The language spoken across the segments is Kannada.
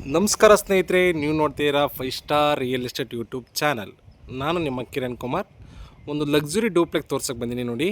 ನಮಸ್ಕಾರ ಸ್ನೇಹಿತರೆ, ನೀವು ನೋಡ್ತೀರಾ 5 star real estate YouTube channel. ನಾನು ನಿಮ್ಮ ಕಿರಣ್ ಕುಮಾರ್. ಒಂದು ಲಕ್ಸುರಿ ಡೂಪ್ಲೆಕ್ಸ್ ತೋರ್ಸಕ್ಕೆ ಬಂದಿನಿ ನೋಡಿ.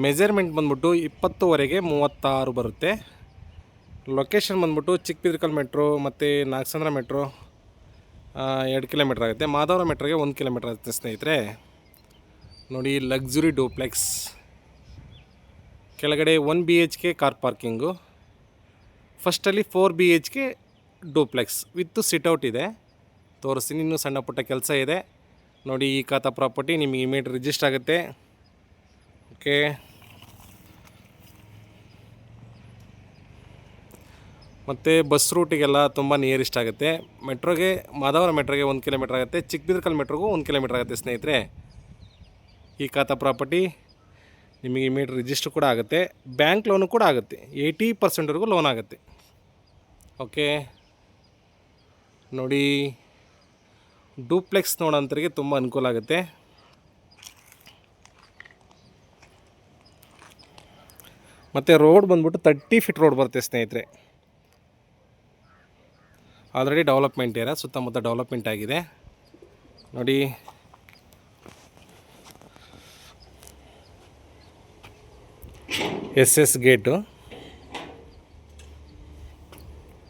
ಮೆಜರ್ಮೆಂಟ್ ಬಂದ್ಬಿಟ್ಟು 20ವರೆಗೆ 36 ಬರುತ್ತೆ. ಲೊಕೇಶನ್ ಬಂದ್ಬಿಟ್ಟು ಚಿಕ್ಕಬಿದ್ರಕಲ್ ಮೆಟ್ರೋ ಮತ್ತು ನಾಗಸಂದ್ರ ಮೆಟ್ರೋ 2 ಕಿಲೋಮೀಟ್ರ್ ಆಗುತ್ತೆ. ಮಾಧವರ ಮೆಟ್ರೋಗೆ 1 ಕಿಲೋಮೀಟ್ರ್ ಆಗುತ್ತೆ ಸ್ನೇಹಿತರೆ. ನೋಡಿ, ಲಕ್ಸುರಿ ಡೂಪ್ಲೆಕ್ಸ್. ಕೆಳಗಡೆ 1 BHK ಕಾರ್ ಪಾರ್ಕಿಂಗು. ಫಸ್ಟಲ್ಲಿ 4 BHK ಡೂಪ್ಲೆಕ್ಸ್ ವಿತ್ ಸಿಟ್ಔಟ್ ಇದೆ. ತೋರಿಸ್ತೀನಿ. ಇನ್ನೂ ಸಣ್ಣ ಪುಟ್ಟ ಕೆಲಸ ಇದೆ ನೋಡಿ. ಈ ಖಾತಾ ಪ್ರಾಪರ್ಟಿ ನಿಮಗೆ ಇಮಿಡಿಯೇಟ್ ರಿಜಿಸ್ಟರ್ ಆಗುತ್ತೆ. ಓಕೆ, ಮತ್ತು ಬಸ್ ರೂಟಿಗೆಲ್ಲ ತುಂಬ ನಿಯರೆಸ್ಟ್ ಆಗುತ್ತೆ. ಮೆಟ್ರೋಗೆ, ಮಾಧವರ ಮೆಟ್ರೋಗೆ 1 ಕಿಲೋಮೀಟ್ರ್ ಆಗುತ್ತೆ. ಚಿಕ್ಕಬಿದ್ರಕಲ್ ಮೆಟ್ರೋಗೂ 1 ಕಿಲೋಮೀಟ್ರ್ ಆಗುತ್ತೆ ಸ್ನೇಹಿತರೆ. ಈ ಖಾತಾ ಪ್ರಾಪರ್ಟಿ ನಿಮಗೆ ಇಮಿಡಿಯೇಟ್ ರಿಜಿಸ್ಟರ್ ಕೂಡ ಆಗುತ್ತೆ. ಬ್ಯಾಂಕ್ ಲೋನು ಕೂಡ ಆಗುತ್ತೆ. 80%ವರೆಗೂ ಲೋನ್ ಆಗುತ್ತೆ. ಓಕೆ ನೋಡಿ, ಡೂಪ್ಲೆಕ್ಸ್ ನೋಡೋಂಥರಿಗೆ ತುಂಬ ಅನುಕೂಲ ಆಗುತ್ತೆ. ಮತ್ತು ರೋಡ್ ಬಂದ್ಬಿಟ್ಟು 30 ಫೀಟ್ ರೋಡ್ ಬರುತ್ತೆ ಸ್ನೇಹಿತರೆ. ಆಲ್ರೆಡಿ ಡೆವಲಪ್ಮೆಂಟ್ ಏರಿಯಾ, ಸುತ್ತಮುತ್ತ ಡೆವಲಪ್ಮೆಂಟ್ ಆಗಿದೆ ನೋಡಿ. SS gate,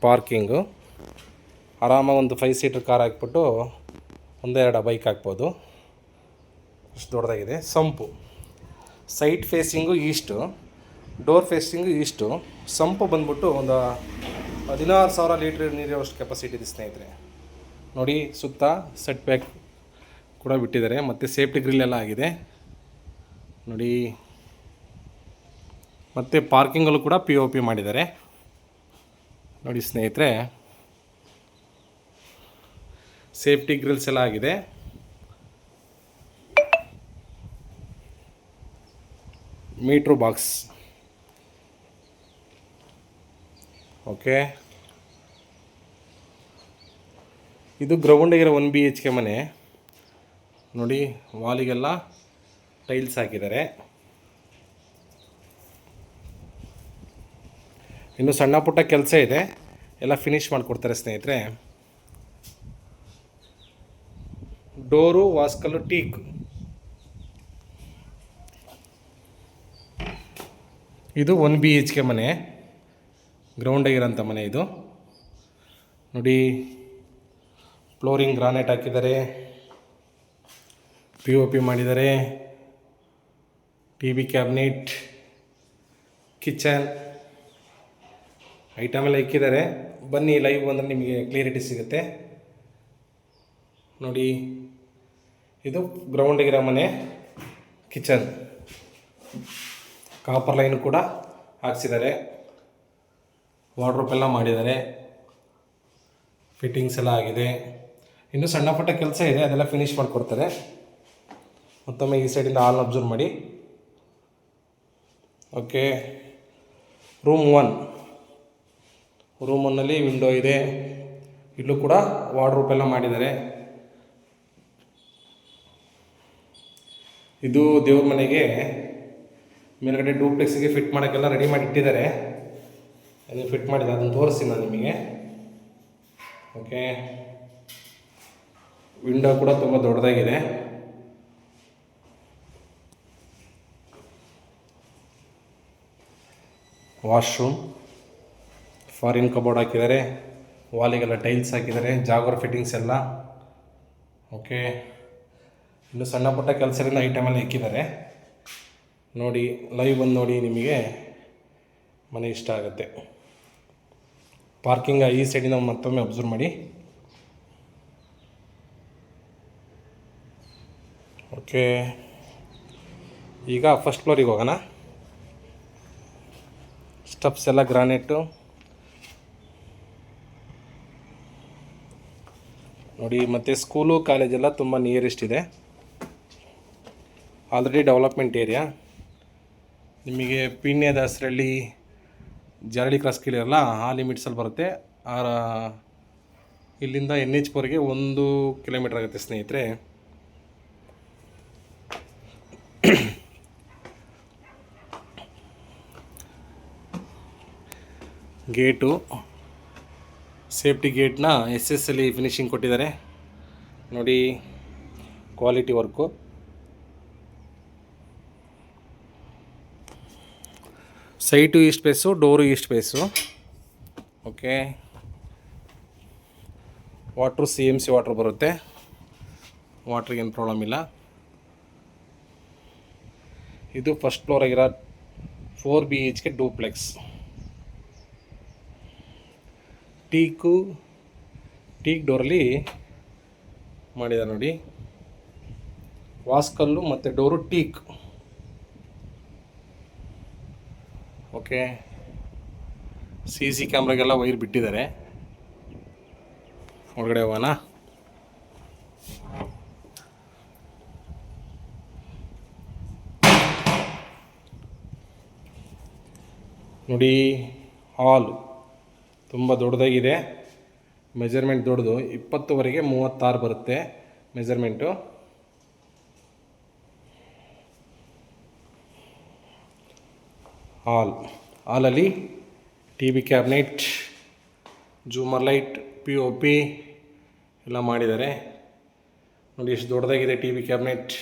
parking. ಆರಾಮಾಗಿ ಒಂದು 5 ಸೀಟರ್ ಕಾರ್ ಹಾಕ್ಬಿಟ್ಟು 1-2 ಬೈಕ್ ಹಾಕ್ಬೋದು. ಅಷ್ಟು ದೊಡ್ಡದಾಗಿದೆ. Sump site facing east, door facing east. Sump ಬಂದ್ಬಿಟ್ಟು ಒಂದು 16,000 ಲೀಟ್ರ್ ನೀರಿರುವಷ್ಟು ಕೆಪಾಸಿಟಿ ಇದೆ ಸ್ನೇಹಿತರೆ. ನೋಡಿ, ಸುತ್ತ ಸೆಟ್ ಬ್ಯಾಕ್ ಕೂಡ ಬಿಟ್ಟಿದ್ದಾರೆ. ಮತ್ತು ಸೇಫ್ಟಿ ಗ್ರಿಲ್ ಎಲ್ಲ ಆಗಿದೆ ನೋಡಿ. ಮತ್ತು ಪಾರ್ಕಿಂಗಲ್ಲೂ ಕೂಡ POP ಮಾಡಿದ್ದಾರೆ ನೋಡಿ ಸ್ನೇಹಿತರೆ. ಸೇಫ್ಟಿ ಗ್ರಿಲ್ಸ್ ಎಲ್ಲ ಆಗಿದೆ. Metre box. ಓಕೆ, ಇದು ಗ್ರೌಂಡಿಗಿರೋ 1 BHK ಮನೆ ನೋಡಿ. ವಾಲಿಗೆಲ್ಲ ಟೈಲ್ಸ್ ಹಾಕಿದ್ದಾರೆ. ಇನ್ನು ಸಣ್ಣ ಪುಟ್ಟ ಕೆಲಸ ಇದೆ, ಎಲ್ಲ ಫಿನಿಷ್ ಮಾಡಿಕೊಡ್ತಾರೆ ಸ್ನೇಹಿತರೆ. ಡೋರು ವಾಸ್ಕಲ್ಲು ಟೀಕ್. ಇದು 1 BHK ಮನೆ, ಗ್ರೌಂಡಾಗಿರೋಂಥ ಮನೆ ಇದು ನೋಡಿ. ಫ್ಲೋರಿಂಗ್ ಗ್ರಾನೈಟ್ ಹಾಕಿದ್ದಾರೆ, POP ಮಾಡಿದ್ದಾರೆ. TV ಕ್ಯಾಬಿನೆಟ್, ಕಿಚನ್ ಐಟಮ್ ಎಲ್ಲ ಇಕ್ಕಿದ್ದಾರೆ. ಬನ್ನಿ, ಲೈವ್ ಬಂದರೆ ನಿಮಗೆ ಕ್ಲಿಯರಿಟಿ ಸಿಗುತ್ತೆ ನೋಡಿ. ಇದು ಗ್ರೌಂಡಿಗಿರೋ ಮನೆ, ಕಿಚನ್. ಕಾಪರ್ ಲೈನ್ ಕೂಡ ಹಾಕ್ಸಿದ್ದಾರೆ. ವಾರ್ಡ್ರೋಬ್ ಎಲ್ಲ ಮಾಡಿದ್ದಾರೆ. ಫಿಟ್ಟಿಂಗ್ಸ್ ಎಲ್ಲ ಆಗಿದೆ. ಇನ್ನೂ ಸಣ್ಣ ಪುಟ್ಟ ಕೆಲಸ ಇದೆ, ಅದೆಲ್ಲ ಫಿನಿಷ್ ಮಾಡಿಕೊಡ್ತಾರೆ. ಮತ್ತೊಮ್ಮೆ ಈ ಸೈಡಿಂದ ಹಾಲ್ನ ಅಬ್ಸರ್ವ್ ಮಾಡಿ. ಓಕೆ, ರೂಮ್ 1ನಲ್ಲಿ ವಿಂಡೋ ಇದೆ. ಇಲ್ಲೂ ಕೂಡ ವಾರ್ಡ್ರೋಬ್ ಎಲ್ಲ ಮಾಡಿದ್ದಾರೆ. ಇದು ದೇವ್ರ ಮನೆಗೆ ಮೇಲ್ಗಡೆ ಡೂಪ್ಲೆಕ್ಸಿಗೆ ಫಿಟ್ ಮಾಡೋಕ್ಕೆಲ್ಲ ರೆಡಿ ಮಾಡಿ ಇಟ್ಟಿದ್ದಾರೆ. ಅದು ಫಿಟ್ ಮಾಡಿದೆ, ಅದನ್ನು ತೋರಿಸ್ತೀನಿ ನಾನು ನಿಮಗೆ. ಓಕೆ, ವಿಂಡೋ ಕೂಡ ತುಂಬ ದೊಡ್ಡದಾಗಿದೆ. ವಾಶ್ರೂಮ್, ಫಾರಿನ್ ಕಬೋರ್ಡ್ ಹಾಕಿದ್ದಾರೆ. ವಾಲಿಗೆಲ್ಲ ಟೈಲ್ಸ್ ಹಾಕಿದ್ದಾರೆ. ಜಾಗರ್ ಫಿಟ್ಟಿಂಗ್ಸ್ ಎಲ್ಲ. ಓಕೆ, ಇನ್ನು ಸಣ್ಣ ಪುಟ್ಟ ಕೆಲಸದಿಂದ ಐಟಮೆಲ್ಲ ಇಕ್ಕಿದ್ದಾರೆ ನೋಡಿ. ಲೈವ್ ಬಂದು ನೋಡಿ, ನಿಮಗೆ ಮನೆ ಇಷ್ಟ ಆಗುತ್ತೆ. ಪಾರ್ಕಿಂಗ್ ಈ ಸೈಡಿಂದ ಮತ್ತೊಮ್ಮೆ ಅಬ್ಸರ್ವ್ ಮಾಡಿ. ಓಕೆ, ಈಗ ಫಸ್ಟ್ ಫ್ಲೋರಿಗೆ ಹೋಗೋಣ. ಸ್ಟೆಪ್ಸ್ ಎಲ್ಲ ಗ್ರಾನೈಟು ನೋಡಿ. ಮತ್ತು ಸ್ಕೂಲು ಕಾಲೇಜೆಲ್ಲ ತುಂಬ ನಿಯರೆಸ್ಟ್ ಇದೆ. Already development area. ನಿಮಗೆ ಪೀಣ್ಯ ದಾಸರಳ್ಳಿ, ಜರಳಿ ಕ್ರಾಸ್ ಕೇಳಿರಲ್ಲ, ಆ ಲಿಮಿಟ್ಸಲ್ಲಿ ಬರುತ್ತೆ. ಇಲ್ಲಿಂದ NH4ಗೆ 1 ಕಿಲೋಮೀಟ್ರ್ ಆಗುತ್ತೆ ಸ್ನೇಹಿತರೆ. ಗೇಟು ಸೇಫ್ಟಿ ಗೇಟ್ನ SS ಅಲ್ಲಿ ಫಿನಿಶಿಂಗ್ ಕೊಟ್ಟಿದ್ದಾರೆ ನೋಡಿ, quality work. Site east face, door east face. Okay, water CMC water ಬರುತ್ತೆ, ವಾಟ್ರಿಗೇನು ಪ್ರಾಬ್ಲಮ್ ಇಲ್ಲ. ಇದು ಫಸ್ಟ್ ಫ್ಲೋರ್ ಆಗಿರೋ 4 BHK ಡೂಪ್ಲೆಕ್ಸ್. ಟೀಕ್ ಡೋರಲ್ಲಿ ಮಾಡಿದ್ದಾರೆ ನೋಡಿ, ವಾಸ್ಕಲ್ಲು ಮತ್ತು ಡೋರು ಟೀಕ್. ಓಕೆ, CC ಕ್ಯಾಮ್ರಾಗೆಲ್ಲ ವೈರ್ ಬಿಟ್ಟಿದ್ದಾರೆ. ಒಳಗಡೆ ಹೋಗೋಣ. ನೋಡಿ, ಹಾಲು ತುಂಬ ದೊಡ್ಡದಾಗಿದೆ. ಮೆಜರ್ಮೆಂಟ್ ದೊಡ್ಡದು, 20ವರೆಗೆ 36 ಬರುತ್ತೆ ಮೆಜರ್ಮೆಂಟು. ಹಾಲಲ್ಲಿ TV ಕ್ಯಾಬಿನೆಟ್, ಜೂಮರ್ ಲೈಟ್, POP ಎಲ್ಲ ಮಾಡಿದ್ದಾರೆ ನೋಡಿ. ಎಷ್ಟು ದೊಡ್ಡದಾಗಿದೆ TV ಕ್ಯಾಬಿನೆಟ್,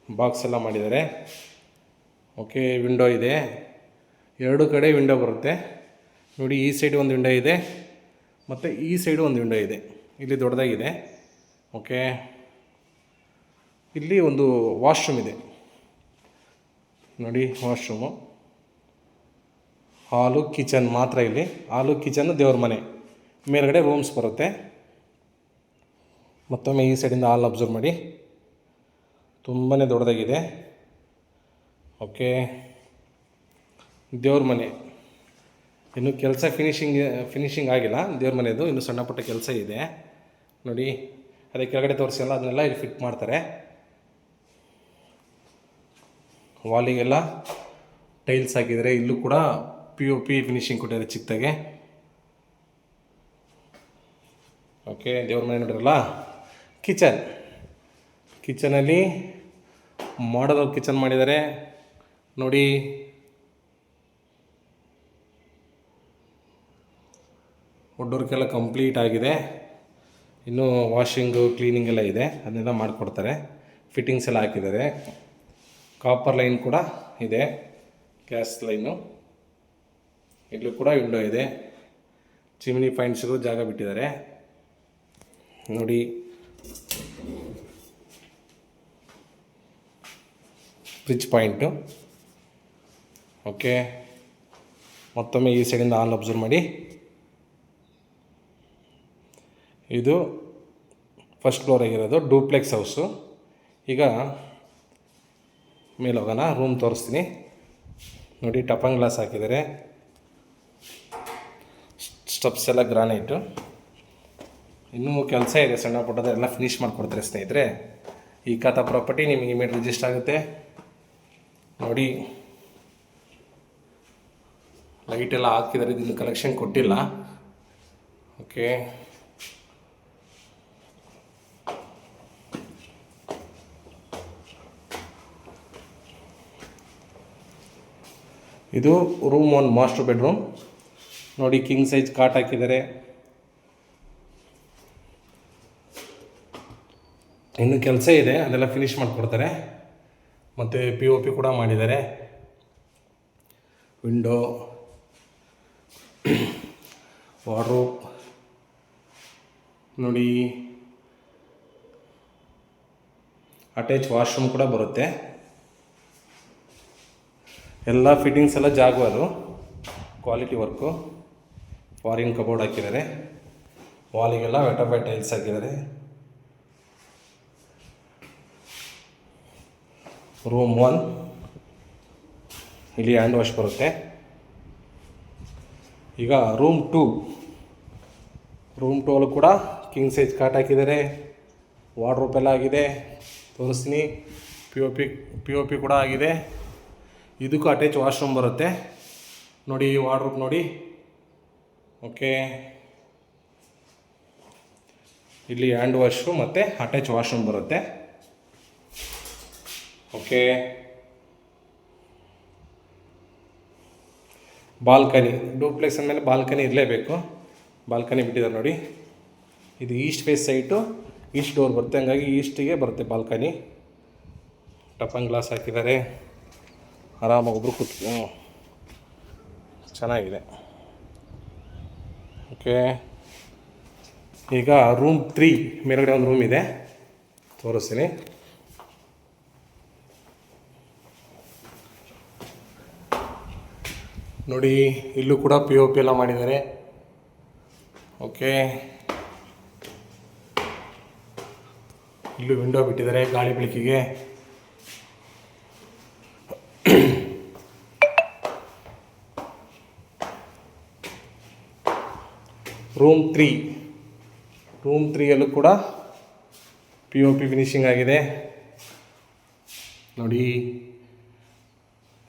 ಬಾಕ್ಸ್ ಎಲ್ಲ ಮಾಡಿದ್ದಾರೆ. ಓಕೆ, ವಿಂಡೋ ಇದೆ, 2 ಕಡೆ ವಿಂಡೋ ಬರುತ್ತೆ ನೋಡಿ. ಈ ಸೈಡ್ ಒಂದು ವಿಂಡೋ ಇದೆ ಮತ್ತು ಈ ಸೈಡು ಒಂದು ವಿಂಡೋ ಇದೆ. ಇಲ್ಲಿ ದೊಡ್ಡದಾಗಿದೆ. ಓಕೆ, ಇಲ್ಲಿ ಒಂದು ವಾಶ್ರೂಮ್ ಇದೆ ನೋಡಿ, ವಾಶ್ರೂಮು. ಹಾಲು ಕಿಚನ್ ಮಾತ್ರ ಇಲ್ಲಿ. ಹಾಲು ಕಿಚನ್ ದೇವ್ರ ಮನೆ, ಮೇಲ್ಗಡೆ ರೂಮ್ಸ್ ಬರುತ್ತೆ. ಮತ್ತೊಮ್ಮೆ ಈ ಸೈಡಿಂದ ಹಾಲ್ ಅಬ್ಸರ್ವ್ ಮಾಡಿ, ತುಂಬಾ ದೊಡ್ಡದಾಗಿದೆ. ಓಕೆ, ದೇವ್ರ ಮನೆ ಇನ್ನು ಕೆಲಸ ಫಿನಿಶಿಂಗ್ ಆಗಿಲ್ಲ. ದೇವ್ರ ಮನೆಯದು ಇನ್ನು ಸಣ್ಣ ಪುಟ್ಟ ಕೆಲಸ ಇದೆ ನೋಡಿ. ಅದೇ ಕೆಳಗಡೆ ತೋರಿಸಲ್ಲ, ಅದನ್ನೆಲ್ಲ ಇಲ್ಲಿ ಫಿಟ್ ಮಾಡ್ತಾರೆ. ವಾಲಿಗೆಲ್ಲ ಟೈಲ್ಸ್ ಹಾಕಿದರೆ, ಇಲ್ಲೂ ಕೂಡ POP ಫಿನಿಶಿಂಗ್ ಕೊಟ್ಟಿದ್ದಾರೆ ಚಿಕ್ಕದಾಗೆ. ಓಕೆ, ದೇವ್ರ ಮನೆ ನೋಡಿರಲ್ಲ. ಕಿಚನಲ್ಲಿ ಮಾಡಲ್ ಕಿಚನ್ ಮಾಡಿದ್ದಾರೆ ನೋಡಿ. ವುಡ್ವರ್ಕೆಲ್ಲ ಕಂಪ್ಲೀಟ್ ಆಗಿದೆ. ಇನ್ನೂ ವಾಷಿಂಗು ಕ್ಲೀನಿಂಗ್ ಎಲ್ಲ ಇದೆ, ಅದನ್ನೆಲ್ಲ ಮಾಡಿಕೊಡ್ತಾರೆ. ಫಿಟ್ಟಿಂಗ್ಸ್ ಎಲ್ಲ ಹಾಕಿದ್ದಾರೆ. ಕಾಪರ್ ಲೈನ್ ಕೂಡ ಇದೆ, ಗ್ಯಾಸ್ ಲೈನು. ಇಲ್ಲೂ ಕೂಡ ವಿಂಡೋ ಇದೆ. ಚಿಮ್ನಿ ಪಾಯಿಂಟ್ಸ್ಗೂ ಜಾಗ ಬಿಟ್ಟಿದ್ದಾರೆ ನೋಡಿ. Fridge point. ಓಕೆ, ಮತ್ತೊಮ್ಮೆ ಈ ಸೈಡಿಂದ ಹಾಲ್ ಅಬ್ಸರ್ವ್ ಮಾಡಿ. ಇದು ಫಸ್ಟ್ ಫ್ಲೋರ್ ಆಗಿರೋದು ಡೂಪ್ಲೆಕ್ಸ್ ಹೌಸು. ಈಗ ಮೇಲೆ ಹೋಗೋಣ, ರೂಮ್ ತೋರಿಸ್ತೀನಿ ನೋಡಿ. ಟಫನ್ ಗ್ಲಾಸ್ ಹಾಕಿದ್ದಾರೆ, ಸ್ಟೆಪ್ಸ್ ಎಲ್ಲ ಗ್ರಾನೈಟು. ಇನ್ನೂ ಕೆಲಸ ಇದೆ ಸಣ್ಣ ಪುಟ್ಟದೆಲ್ಲ ಫಿನಿಶ್ ಮಾಡಿಕೊಡ್ತಾರೆ ಸ್ನೇಹಿತರೆ. ಈ ಖಾತಾ ಪ್ರಾಪರ್ಟಿ ನಿಮಗೆ ಇಮೇಲ್ ರಿಜಿಸ್ಟರ್ ಆಗುತ್ತೆ ನೋಡಿ. ಲೈಟೆಲ್ಲ ಹಾಕಿದ್ದಾರೆ, ಇದನ್ನು ಕಲೆಕ್ಷನ್ ಕೊಟ್ಟಿಲ್ಲ. ಓಕೆ, ಇದು ರೂಮ್ 1 ಮಾಸ್ಟರ್ ಬೆಡ್ರೂಮ್ ನೋಡಿ. ಕಿಂಗ್ ಸೈಜ್ ಕಾಟ್ ಹಾಕಿದ್ದಾರೆ. ಇನ್ನು ಕೆಲಸ ಇದೆ, ಅದೆಲ್ಲ ಫಿನಿಶ್ ಮಾಡಿಕೊಡ್ತಾರೆ. ಮತ್ತು POP ಕೂಡ ಮಾಡಿದ್ದಾರೆ. ವಿಂಡೋ, ವಾರ್ಡ್ರೋಬ್ ನೋಡಿ. ಅಟ್ಯಾಚ್ ವಾಶ್ರೂಮ್ ಕೂಡ ಬರುತ್ತೆ. ಎಲ್ಲ ಫಿಟ್ಟಿಂಗ್ಸ್ ಎಲ್ಲ ಜಾಗ್ವಾರು, ಕ್ವಾಲಿಟಿ ವರ್ಕು. ಫಾರಿನ್ ಕಬೋರ್ಡ್ ಹಾಕಿದ್ದಾರೆ. ವಾಲಿಗೆಲ್ಲ ವೆಟರ್ಬೈ ಟೈಲ್ಸ್ ಹಾಕಿದ್ದಾರೆ. ರೂಮ್ 1 ಇಲ್ಲಿ ಹ್ಯಾಂಡ್ ವಾಶ್ ಬರುತ್ತೆ. ಈಗ ರೂಮ್ 2 ಅಲ್ಲೂ ಕೂಡ ಕಿಂಗ್ ಸೈಜ್ ಕಾಟ್ ಹಾಕಿದ್ದಾರೆ. ವಾರ್ಡ್ರೋಬ್ ಎಲ್ಲ ಆಗಿದೆ, ತೋರಿಸ್ತೀನಿ. POP ಕೂಡ ಆಗಿದೆ. ಇದಕ್ಕೂ ಅಟ್ಯಾಚ್ ವಾಶ್ರೂಮ್ ಬರುತ್ತೆ ನೋಡಿ. ವಾರ್ಡ್ರೋಬ್ ನೋಡಿ. ಓಕೆ, ಇಲ್ಲಿ ಹ್ಯಾಂಡ್ ವಾಶು ಮತ್ತು ಅಟ್ಯಾಚ್ ವಾಶ್ರೂಮ್ ಬರುತ್ತೆ. ಓಕೆ, ಬಾಲ್ಕನಿ, ಡೂಪ್ಲೆಕ್ಸ್ ಅಂದಮೇಲೆ ಬಾಲ್ಕನಿ ಇರಲೇಬೇಕು. ಬಾಲ್ಕನಿ ಬಿಟ್ಟಿದ್ದಾರೆ ನೋಡಿ. ಇದು east face site, east door ಬರುತ್ತೆ, ಹಂಗಾಗಿ ಈಸ್ಟಿಗೆ ಬರುತ್ತೆ ಬಾಲ್ಕನಿ. ಟಫನ್ ಗ್ಲಾಸ್ ಹಾಕಿದ್ದಾರೆ, ಆರಾಮಾಗಿ ಒಬ್ಬರು ಚೆನ್ನಾಗಿದೆ. ಓಕೆ, ಈಗ ರೂಮ್ 3 ಮೇಲ್ಗಡೆ ಒಂದು ರೂಮ್ ಇದೆ, ತೋರಿಸ್ತೀನಿ. ನೋಡಿ, ಇಲ್ಲೂ ಕೂಡ POP ಎಲ್ಲ ಮಾಡಿದ್ದಾರೆ. ಓಕೆ, ಇಲ್ಲೂ ವಿಂಡೋ ಬಿಟ್ಟಿದ್ದಾರೆ ಗಾಳಿ ಬೆಳಕಿಗೆ. ರೂಮ್ 3ಯಲ್ಲೂ ಕೂಡ POP ಫಿನಿಶಿಂಗ್ ಆಗಿದೆ ನೋಡಿ.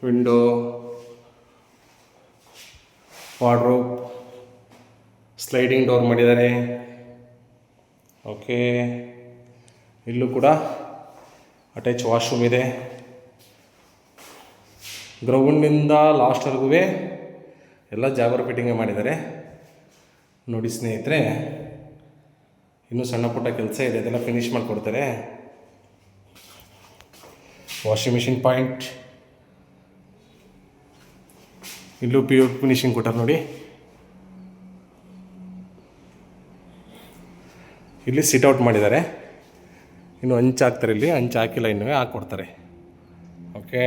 ವಿಂಡೋ, ವಾರ್ಡ್ರೋಬ್, ಸ್ಲೈಡಿಂಗ್ ಡೋರ್ ಮಾಡಿದ್ದಾರೆ. ಓಕೆ, ಇಲ್ಲೂ ಕೂಡ ಅಟ್ಯಾಚ್ ವಾಶ್ರೂಮ್ ಇದೆ. ಗ್ರೌಂಡಿಂದ ಲಾಸ್ಟ್ವರೆಗೂ ಎಲ್ಲ ಜಾಗರ್ ಫಿಟ್ಟಿಂಗ್ ಮಾಡಿದ್ದಾರೆ ನೋಡಿ ಸ್ನೇಹಿತರೆ. ಇನ್ನೂ ಸಣ್ಣ ಪುಟ್ಟ ಕೆಲಸ ಇದೆ, ಅದೆಲ್ಲ ಫಿನಿಷ್ ಮಾಡಿಕೊಡ್ತಾರೆ. ವಾಷಿಂಗ್ ಮಿಷಿನ್ ಪಾಯಿಂಟ್, ಇಲ್ಲೂ POP ಫಿನಿಶಿಂಗ್ ಕೊಟ್ಟಾರೆ ನೋಡಿ. ಇಲ್ಲಿ ಸಿಟ್ಔಟ್ ಮಾಡಿದ್ದಾರೆ, ಇನ್ನು ಹಂಚು ಹಾಕ್ತಾರೆ. ಇಲ್ಲಿ ಹಂಚು ಹಾಕಿಲ್ಲ, ಇನ್ನೂ ಹಾಕ್ಕೊಡ್ತಾರೆ. ಓಕೆ,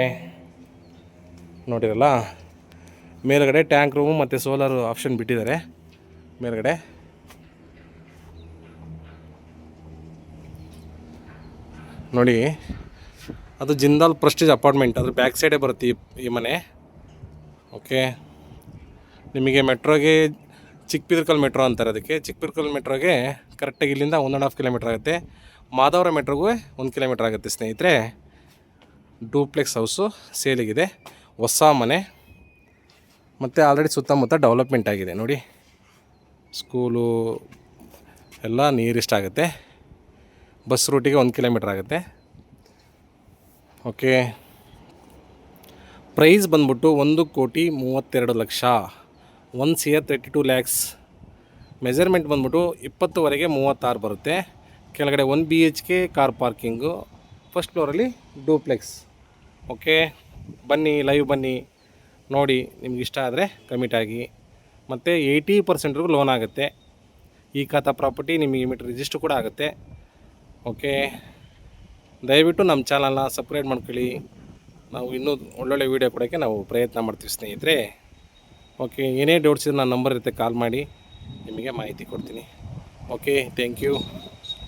ನೋಡಿರಲ್ಲ, ಮೇಲ್ಗಡೆ ಟ್ಯಾಂಕ್ ರೂಮು ಮತ್ತು ಸೋಲಾರ್ ಆಪ್ಷನ್ ಬಿಟ್ಟಿದ್ದಾರೆ ಮೇಲ್ಗಡೆ. ನೋಡಿ, ಅದು ಜಿಂದಾಲ್ ಪ್ರೆಸ್ಟೀಜ್ ಅಪಾರ್ಟ್ಮೆಂಟ್, ಅದ್ರ ಬ್ಯಾಕ್ ಸೈಡೇ ಬರುತ್ತೆ ಈ ಮನೆ. ಓಕೆ, ನಿಮಗೆ ಮೆಟ್ರೋಗೆ ಚಿಕ್ಕಬಿದರ್ಕಲ್ ಮೆಟ್ರೋ ಅಂತಾರೆ. ಅದಕ್ಕೆ ಚಿಕ್ಕಬಿದರ್ಕಲ್ ಮೆಟ್ರೋಗೆ ಕರೆಕ್ಟಾಗಿ ಇಲ್ಲಿಂದ 1.5 ಕಿಲೋಮೀಟ್ರ್ ಆಗುತ್ತೆ. ಮಾಧವರ ಮೆಟ್ರೋಗೂ 1 ಕಿಲೋಮೀಟ್ರ್ ಆಗುತ್ತೆ ಸ್ನೇಹಿತರೆ. ಡೂಪ್ಲೆಕ್ಸ್ ಹೌಸು ಸೇಲಿಗಿದೆ, ಹೊಸ ಮನೆ, ಮತ್ತು ಆಲ್ರೆಡಿ ಸುತ್ತಮುತ್ತ ಡೆವಲಪ್ಮೆಂಟ್ ಆಗಿದೆ ನೋಡಿ. ಸ್ಕೂಲು ಎಲ್ಲ ನಿಯರೆಸ್ಟ್ ಆಗುತ್ತೆ. ಬಸ್ ರೂಟಿಗೆ 1 ಕಿಲೋಮೀಟ್ರ್ ಆಗುತ್ತೆ. ಓಕೆ, ಪ್ರೈಸ್ ಬಂದ್ಬಿಟ್ಟು 1,32,00,000, 1,32 lakhs. ಮೆಜರ್ಮೆಂಟ್ ಬಂದ್ಬಿಟ್ಟು 20ವರೆಗೆ 36 ಬರುತ್ತೆ. ಕೆಳಗಡೆ 1 BHK ಕಾರ್ ಪಾರ್ಕಿಂಗು, ಫಸ್ಟ್ ಫ್ಲೋರಲ್ಲಿ ಡೂಪ್ಲೆಕ್ಸ್. ಓಕೆ, ಬನ್ನಿ, ಲೈವ್ ಬನ್ನಿ, ನೋಡಿ, ನಿಮ್ಗೆ ಇಷ್ಟ ಆದರೆ ಕಮಿಟ್ ಆಗಿ. ಮತ್ತು 80% ಲೋನ್ ಆಗುತ್ತೆ. ಈ ಖಾತಾ ಪ್ರಾಪರ್ಟಿ ನಿಮಗೆ ಇಮಿಡಿಯೇಟ್ ರಿಜಿಸ್ಟರ್ ಕೂಡ ಆಗುತ್ತೆ. ಓಕೆ, ದಯವಿಟ್ಟು ನಮ್ಮ ಚಾನಲ್ನ ಸಬ್ಸ್ಕ್ರೈಬ್ ಮಾಡ್ಕೊಳ್ಳಿ. ನಾವು ಇನ್ನೂ ಒಳ್ಳೊಳ್ಳೆ ವೀಡಿಯೋ ಕೊಡೋಕ್ಕೆ ನಾವು ಪ್ರಯತ್ನ ಮಾಡ್ತೀವಿ ಸ್ನೇಹಿತರೆ. ಓಕೆ, ಏನೇ ಡೌಟ್ಸ್ ಇದ್ರೆ ನನ್ನ ನಂಬರ್ ಇರುತ್ತೆ, ಕಾಲ್ ಮಾಡಿ, ನಿಮಗೆ ಮಾಹಿತಿ ಕೊಡ್ತೀನಿ. Okay, thank you.